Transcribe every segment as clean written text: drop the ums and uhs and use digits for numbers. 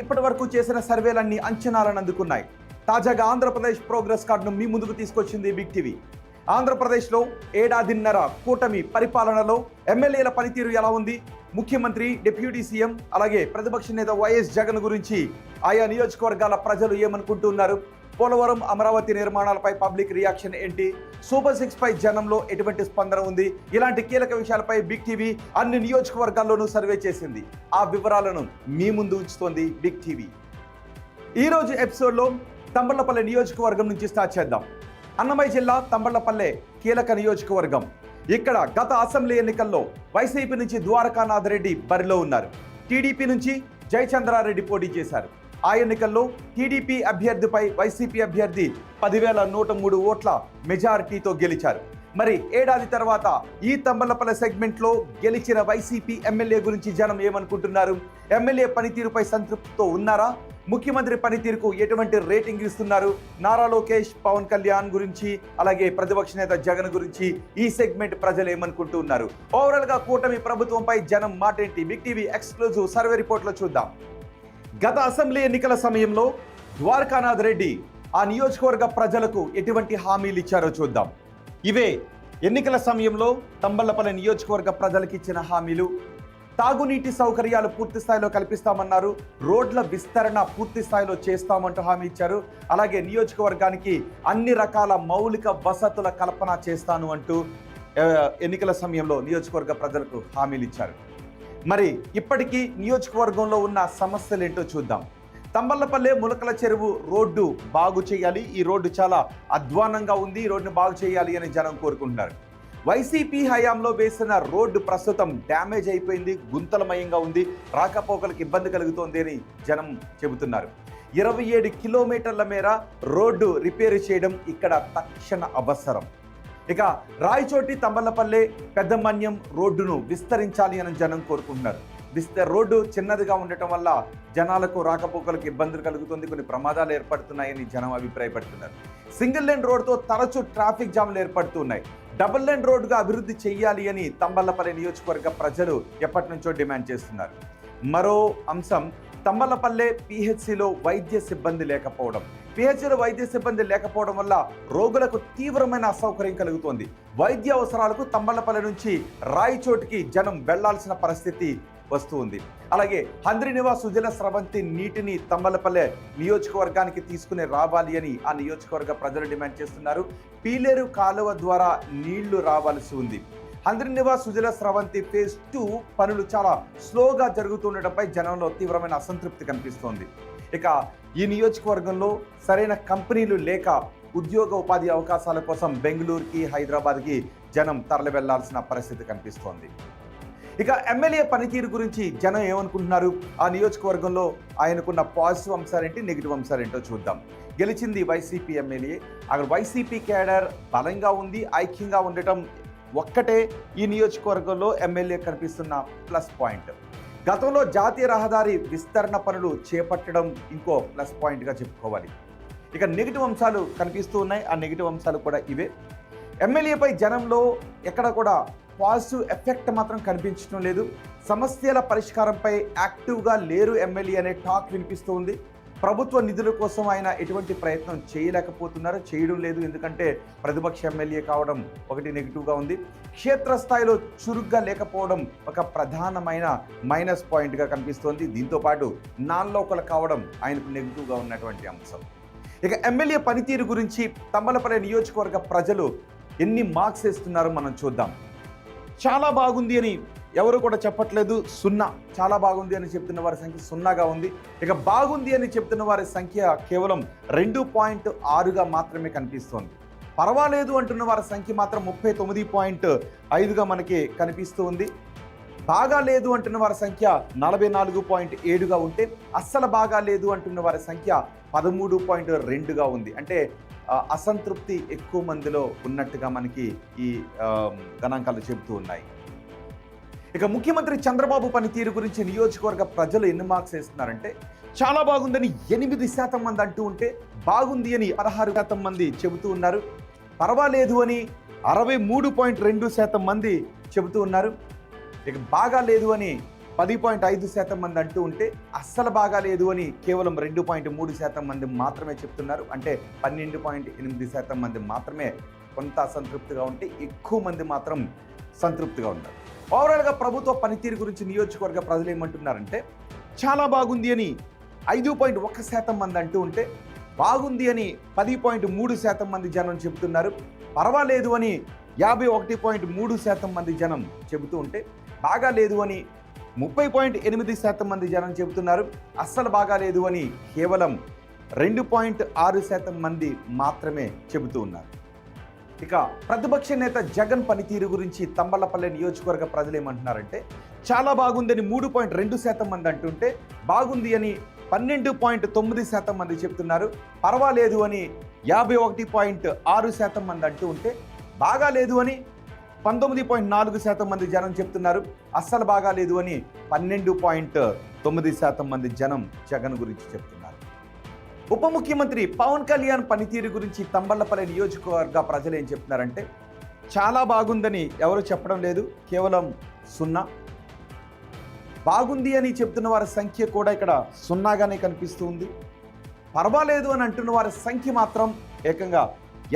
ఇప్పటి వరకు చేసిన సర్వేలన్నీ అంచనాలను అందుకున్నాయి. తాజాగా ఆంధ్రప్రదేశ్ ప్రోగ్రెస్ కార్డును మీ ముందుకు తీసుకొచ్చింది బిగ్ టీవీ. ఆంధ్రప్రదేశ్లో ఏడాదిన్నర కూటమి పరిపాలనలో ఎమ్మెల్యేల పనితీరు ఎలా ఉంది, ముఖ్యమంత్రి, డిప్యూటీ సీఎం అలాగే ప్రతిపక్ష నేత వైఎస్ జగన్ గురించి ఆయా నియోజకవర్గాల ప్రజలు ఏమనుకుంటున్నారు, పోలవరం, అమరావతి నిర్మాణాలపై పబ్లిక్ రియాక్షన్ ఏంటి, సూపర్ 6 పై జనంలో ఎటువంటి స్పందన ఉంది, ఇలాంటి కీలక విషయాలపై బిగ్ టీవీ అన్ని నియోజకవర్గాల్లోనూ సర్వే చేసింది. ఆ వివరాలను మీ ముందు ఉంచుతోంది బిగ్ టీవీ. ఈరోజు ఎపిసోడ్లో తంబళ్లపల్లె నియోజకవర్గం నుంచి స్టార్ట్ చేద్దాం. అన్నమయ్య జిల్లా తంబళ్లపల్లె కీలక నియోజకవర్గం. ఇక్కడ గత అసెంబ్లీ ఎన్నికల్లో వైసీపీ నుంచి ద్వారకానాథ్ రెడ్డి బరిలో ఉన్నారు. టీడీపీ నుంచి జయచంద్రారెడ్డి పోటీ చేశారు. ఆ ఎన్నికల్లో టీడీపీ అభ్యర్థిపై వైసీపీ అభ్యర్థి 10,103 ఓట్ల మెజారిటీతో గెలిచారు. మరి ఏడాది తర్వాత ఈ తంబళ్లపల్లె సెగ్మెంట్లో గెలిచిన వైసీపీ ఎమ్మెల్యే గురించి జనం ఏమనుకుంటున్నారు, ఎమ్మెల్యే పనితీరుపై సంతృప్తితో ఉన్నారా, ముఖ్యమంత్రి పనితీరుకు ఎటువంటి రేటింగ్ ఇస్తున్నారు, నారా లోకేష్, పవన్ కళ్యాణ్ గురించి అలాగే ప్రతిపక్ష నేత జగన్ గురించి ఈ సెగ్మెంట్ ప్రజలు ఏమనుకుంటూ ఉన్నారు, ఓవరాల్ గా కూటమి ప్రభుత్వంపై జనం మాటేంటి, బిగ్ టీవీ ఎక్స్క్లూజివ్ సర్వే రిపోర్ట్లో చూద్దాం. గత అసెంబ్లీ ఎన్నికల సమయంలో ద్వారకానాథ్ రెడ్డి ఆ నియోజకవర్గ ప్రజలకు ఎటువంటి హామీలు ఇచ్చారో చూద్దాం. ఇవే ఎన్నికల సమయంలో తంబళ్లపల్లె నియోజకవర్గ ప్రజలకు ఇచ్చిన హామీలు. తాగునీటి సౌకర్యాలు పూర్తి స్థాయిలో కల్పిస్తామన్నారు, రోడ్ల విస్తరణ పూర్తి స్థాయిలో చేస్తామంటూ హామీ ఇచ్చారు. అలాగే నియోజకవర్గానికి అన్ని రకాల మౌలిక వసతుల కల్పన చేస్తాను అంటూ ఎన్నికల సమయంలో నియోజకవర్గ ప్రజలకు హామీలు ఇచ్చారు. మరి ఇప్పటికీ నియోజకవర్గంలో ఉన్న సమస్యలు ఏంటో చూద్దాం. తంబళ్లపల్లె ములకల చెరువు రోడ్డు బాగు చేయాలి, ఈ రోడ్డు చాలా అధ్వానంగా ఉంది, ఈ రోడ్డును బాగు చేయాలి అని జనం కోరుకుంటున్నారు. వైసీపీ హయాంలో వేసిన రోడ్డు ప్రస్తుతం డ్యామేజ్ అయిపోయింది, గుంతలమయంగా ఉంది, రాకపోకలకు ఇబ్బంది కలుగుతోంది అని జనం చెబుతున్నారు. 27 కిలోమీటర్ల మేర రోడ్డు రిపేర్ చేయడం ఇక్కడ తక్షణ అవసరం. ఇక రాయచోటి తంబళ్లపల్లె పెద్దమన్యం రోడ్డును విస్తరించాలి అని జనం కోరుకుంటున్నారు. రోడ్డు చిన్నదిగా ఉండటం వల్ల జనాలకు రాకపోకలకు ఇబ్బందులు కలుగుతుంది, కొన్ని ప్రమాదాలు ఏర్పడుతున్నాయని జనం అభిప్రాయపడుతున్నారు. సింగిల్ లైన్ రోడ్డుతో తరచూ ట్రాఫిక్ జామ్లు ఏర్పడుతున్నాయి. డబుల్ లైన్ రోడ్డుగా అభివృద్ధి చేయాలి అని తంబళ్లపల్లె నియోజకవర్గ ప్రజలు ఎప్పటి నుంచో డిమాండ్ చేస్తున్నారు. మరో అంశం, తంబళ్లపల్లె పిహెచ్సిలో వైద్య సిబ్బంది లేకపోవడం. పిహెచ్సిలో వైద్య సిబ్బంది లేకపోవడం వల్ల రోగులకు తీవ్రమైన అసౌకర్యం కలుగుతోంది. వైద్య అవసరాలకు తంబళ్లపల్లె నుంచి రాయచోటికి జనం వెళ్లాల్సిన పరిస్థితి వస్తుంది. అలాగే హంద్రీనివాస్ సుజల స్రవంతి నీటిని తంబళ్లపల్లె నియోజకవర్గానికి తీసుకుని రావాలి అని ఆ నియోజకవర్గ ప్రజలు డిమాండ్ చేస్తున్నారు. పీలేరు కాలువ ద్వారా నీళ్లు రావాల్సి ఉంది. హంద్రీనివాస్ సుజల స్రవంతి ఫేజ్ 2 పనులు చాలా స్లోగా జరుగుతుండటంపై జనంలో తీవ్రమైన అసంతృప్తి కనిపిస్తోంది. ఇక ఈ నియోజకవర్గంలో సరైన కంపెనీలు లేక ఉద్యోగ ఉపాధి అవకాశాల కోసం బెంగళూరుకి, హైదరాబాద్కి జనం తరలి వెళ్లాల్సిన పరిస్థితి కనిపిస్తోంది. ఇక ఎమ్మెల్యే పనితీరు గురించి జనం ఏమనుకుంటున్నారు, ఆ నియోజకవర్గంలో ఆయనకున్న పాజిటివ్ అంశాలేంటి, నెగిటివ్ అంశాలేంటో చూద్దాం. గెలిచింది వైసీపీ ఎమ్మెల్యే. అక్కడ వైసీపీ కేడర్ బలంగా ఉంది, ఐక్యంగా ఉండటం ఒక్కటే ఈ నియోజకవర్గంలో ఎమ్మెల్యే కనిపిస్తున్న ప్లస్ పాయింట్. గతంలో జాతీయ రహదారి విస్తరణ పనులు చేపట్టడం ఇంకో ప్లస్ పాయింట్గా చెప్పుకోవాలి. ఇక నెగిటివ్ అంశాలు కనిపిస్తూ ఉన్నాయి. ఆ నెగిటివ్ అంశాలు కూడా ఇవే. ఎమ్మెల్యేపై జనంలో ఎక్కడ కూడా పాజిటివ్ ఎఫెక్ట్ మాత్రం కనిపించడం లేదు. సమస్యల పరిష్కారంపై యాక్టివ్గా లేరు ఎమ్మెల్యే అనే టాక్ వినిపిస్తూ ఉంది. ప్రభుత్వ నిధుల కోసం ఆయన ఎటువంటి ప్రయత్నం చేయలేకపోతున్నారు, చేయడం లేదు. ఎందుకంటే ప్రతిపక్ష ఎమ్మెల్యే కావడం ఒకటి నెగిటివ్గా ఉంది. క్షేత్రస్థాయిలో చురుగ్గా లేకపోవడం ఒక ప్రధానమైన మైనస్ పాయింట్గా కనిపిస్తోంది. దీంతోపాటు నాన్ లోకల్ కావడం ఆయనకు నెగిటివ్గా ఉన్నటువంటి అంశం. ఇక ఎమ్మెల్యే పనితీరు గురించి తంబళ్లపల్లె నియోజకవర్గ ప్రజలు ఎన్ని మార్క్స్ ఇస్తున్నారో మనం చూద్దాం. చాలా బాగుంది అని ఎవరు కూడా చెప్పట్లేదు, 0. చాలా బాగుంది అని చెప్తున్న వారి సంఖ్య 0గా ఉంది. ఇక బాగుంది అని చెప్తున్న వారి సంఖ్య కేవలం 2.6గా మాత్రమే కనిపిస్తోంది. పర్వాలేదు అంటున్న వారి సంఖ్య మాత్రం 39.5గా మనకి కనిపిస్తూ ఉంది. బాగా లేదు అంటున్న వారి సంఖ్య 44.7గా ఉంటే అస్సలు బాగా లేదు అంటున్న వారి సంఖ్య 13.2గా ఉంది. అంటే అసంతృప్తి ఎక్కువ మందిలో ఉన్నట్టుగా మనకి ఈ గణాంకాలు చెబుతూ ఉన్నాయి. ఇక ముఖ్యమంత్రి చంద్రబాబు పనితీరు గురించి నియోజకవర్గ ప్రజలు ఎన్ని మార్క్స్ వేస్తున్నారంటే, చాలా బాగుందని 8% మంది అంటూ ఉంటే, బాగుంది అని 16% మంది చెబుతూ ఉన్నారు. పర్వాలేదు అని 63.2% మంది చెబుతూ ఉన్నారు. ఇక బాగా లేదు అని 10.5% మంది అంటూ ఉంటే అస్సలు బాగాలేదు అని కేవలం 2.3% మంది మాత్రమే చెప్తున్నారు. అంటే 12.8% మంది మాత్రమే కొంత అసంతృప్తిగా ఉంటే ఎక్కువ మంది మాత్రం సంతృప్తిగా ఉన్నారు. ఓవరాల్గా ప్రభుత్వ పనితీరు గురించి నియోజకవర్గ ప్రజలు ఏమంటున్నారంటే చాలా బాగుంది అని 5.1% మంది అంటూ ఉంటే బాగుంది అని 10.3% మంది జనం చెబుతున్నారు. పర్వాలేదు అని 51.3% మంది జనం చెబుతూ ఉంటే బాగాలేదు అని 30.8% మంది జనం చెబుతున్నారు. అస్సలు బాగాలేదు అని కేవలం 2.6% మంది మాత్రమే చెబుతూ ఉన్నారు. ఇక ప్రతిపక్ష నేత జగన్ పనితీరు గురించి తంబళ్లపల్లె నియోజకవర్గ ప్రజలు ఏమంటున్నారంటే చాలా బాగుందని 3.2% మంది అంటుంటే బాగుంది అని 12.9% మంది చెప్తున్నారు. పర్వాలేదు అని 51.6% మంది అంటూ ఉంటే బాగాలేదు అని 19.4% మంది జనం చెప్తున్నారు. అస్సలు బాగాలేదు అని 12.9% మంది జనం జగన్ గురించి చెప్తున్నారు. ఉప ముఖ్యమంత్రి పవన్ కళ్యాణ్ పనితీరు గురించి తంబళ్లపల్లి నియోజకవర్గ ప్రజలు ఏం చెప్తున్నారంటే చాలా బాగుందని ఎవరు చెప్పడం లేదు, కేవలం 0. బాగుంది అని చెప్తున్న వారి సంఖ్య కూడా ఇక్కడ 0గానే కనిపిస్తుంది. పర్వాలేదు అని అంటున్న వారి సంఖ్య మాత్రం ఏకంగా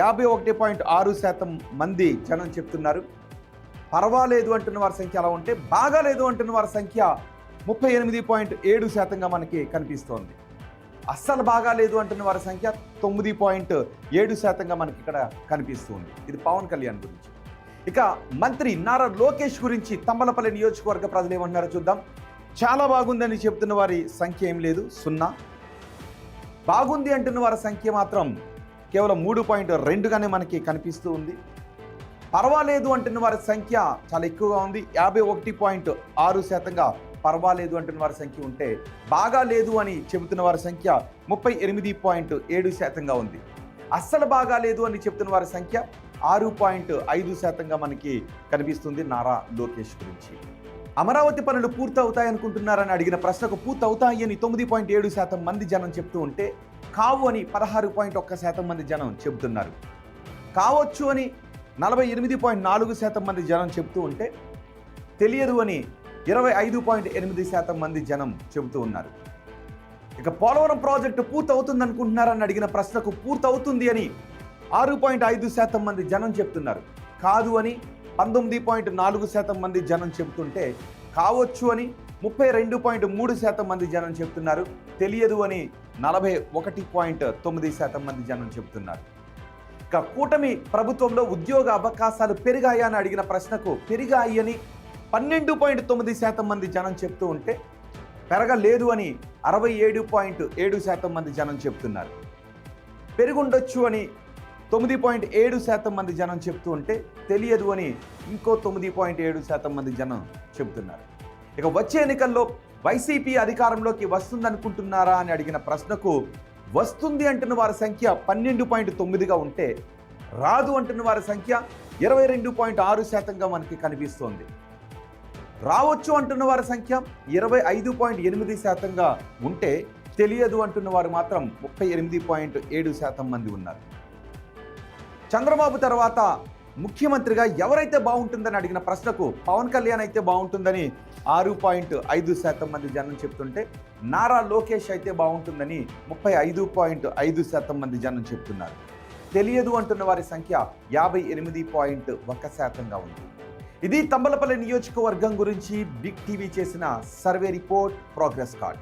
51.6% మంది జనం చెప్తున్నారు. పర్వాలేదు అంటున్న వారి సంఖ్య అలా ఉంటే బాగాలేదు అంటున్న వారి సంఖ్య 38.7%గా మనకి కనిపిస్తోంది. అస్సలు బాగాలేదు అంటున్న వారి సంఖ్య 9.7%గా మనకి ఇక్కడ కనిపిస్తుంది. ఇది పవన్ కళ్యాణ్ గురించి. ఇక మంత్రి నారా లోకేష్ గురించి తంబలపల్లి నియోజకవర్గ ప్రజలు ఏమంటున్నారో చూద్దాం. చాలా బాగుందని చెప్తున్న వారి సంఖ్య ఏం లేదు, 0. బాగుంది అంటున్న వారి సంఖ్య మాత్రం కేవలం 3.2గానే మనకి కనిపిస్తూ ఉంది. పర్వాలేదు అంటున్న వారి సంఖ్య చాలా ఎక్కువగా ఉంది, 51.6%గా పర్వాలేదు అంటున్న వారి సంఖ్య ఉంటే బాగాలేదు అని చెబుతున్న వారి సంఖ్య 38.7%గా ఉంది. అస్సలు బాగాలేదు అని చెప్తున్న వారి సంఖ్య 6.5%గా మనకి కనిపిస్తుంది నారా లోకేష్ గురించి. అమరావతి పనులు పూర్తవుతాయనుకుంటున్నారని అడిగిన ప్రశ్నకు పూర్తవుతాయి అని 9.7% మంది జనం చెప్తూ ఉంటే కావు అని 16.1% మంది జనం చెబుతున్నారు. కావచ్చు అని 48.4% మంది జనం చెబుతూ ఉంటే తెలియదు అని 25.8% మంది జనం చెబుతూ ఉన్నారు. ఇక పోలవరం ప్రాజెక్టు పూర్తవుతుంది అనుకుంటున్నారని అడిగిన ప్రశ్నకు పూర్తవుతుంది అని 6.5% మంది జనం చెప్తున్నారు. కాదు అని 19.4% మంది జనం చెబుతుంటే కావచ్చు అని 32.3% మంది జనం చెప్తున్నారు. తెలియదు అని 41.9% మంది జనం చెబుతున్నారు. ఇక కూటమి ప్రభుత్వంలో ఉద్యోగ అవకాశాలు పెరిగాయా అని అడిగిన ప్రశ్నకు పెరిగాయి అని 12.9% మంది జనం చెప్తూ ఉంటే పెరగలేదు అని 67.7% మంది జనం చెప్తున్నారు. పెరుగుండొచ్చు అని 9.7% మంది జనం చెప్తూ ఉంటే తెలియదు అని ఇంకో 9.7% మంది జనం చెబుతున్నారు. ఇక వచ్చే ఎన్నికల్లో వైసీపీ అధికారంలోకి వస్తుందనుకుంటున్నారా అని అడిగిన ప్రశ్నకు వస్తుంది అంటున్న వారి సంఖ్య 12.9గా ఉంటే రాదు అంటున్న వారి సంఖ్య 22.6%గా మనకి కనిపిస్తోంది. రావచ్చు అంటున్న వారి సంఖ్య 25.8%గా ఉంటే తెలియదు అంటున్న వారు మాత్రం 38.7% మంది ఉన్నారు. చంద్రబాబు తర్వాత ముఖ్యమంత్రిగా ఎవరైతే బాగుంటుందని అడిగిన ప్రశ్నకు పవన్ కళ్యాణ్ అయితే బాగుంటుందని 6.5% మంది జనం చెప్తుంటే నారా లోకేష్ అయితే బాగుంటుందని 35.5% మంది జనం చెప్తున్నారు. తెలియదు అంటున్న వారి సంఖ్య 58.1%గా ఉంది. ఇది తంబలపల్లి నియోజకవర్గం గురించి బిగ్ టీవీ చేసిన సర్వే రిపోర్ట్, ప్రోగ్రెస్ కార్డ్.